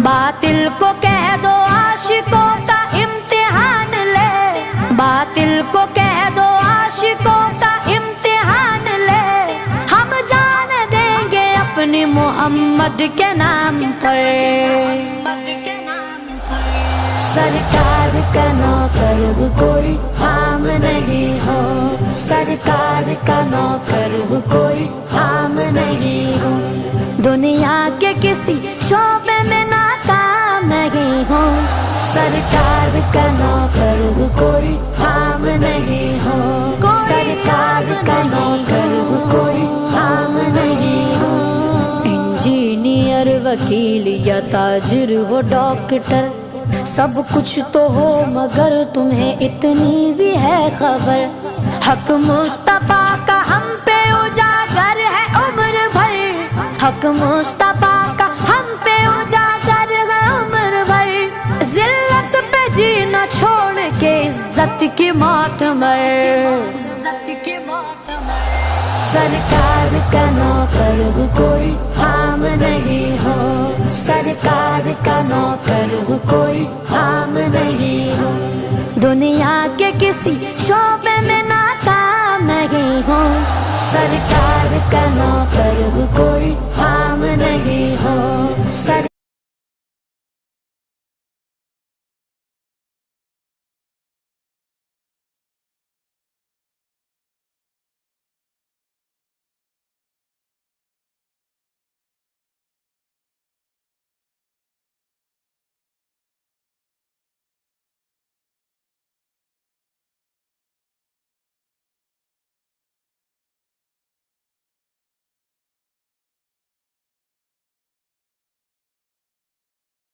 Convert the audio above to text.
बातिल को कह दो आशिकों का इम्तिहान ले, बातिल को कह दो आशिकों का इम्तिहान ले। हम जान देंगे अपने मोहम्मद के नाम पर। सरकार का नौकर कोई आम नहीं हो, सरकार का नौकर कोई आम नहीं हो। दुनिया के किसी शोबे में नाकाम नहीं हो, सरकार का नौकर कोई आम नहीं हो, सरकार का नौकर कोई आम नहीं हो। इंजीनियर, वकील या ताजिर हो, डॉक्टर, सब कुछ तो हो मगर तुम्हें इतनी भी है खबर। हक मुस्तफा का हम पे उजागर है उम्र भर, हक मुस्तफा का हम पे उजागर है उम्र भर। जिल्लत पे जीना छोड़ के इज्जत की मौत मर, इज्जत की मौत मर। सरकार का नौकर कोई आम नहीं हो, सरकार का नौकर कोई आम नहीं हो। दुनिया के किसी शोबे में नाकाम नहीं हो, सरकार का नौकर कोई आम नहीं हो।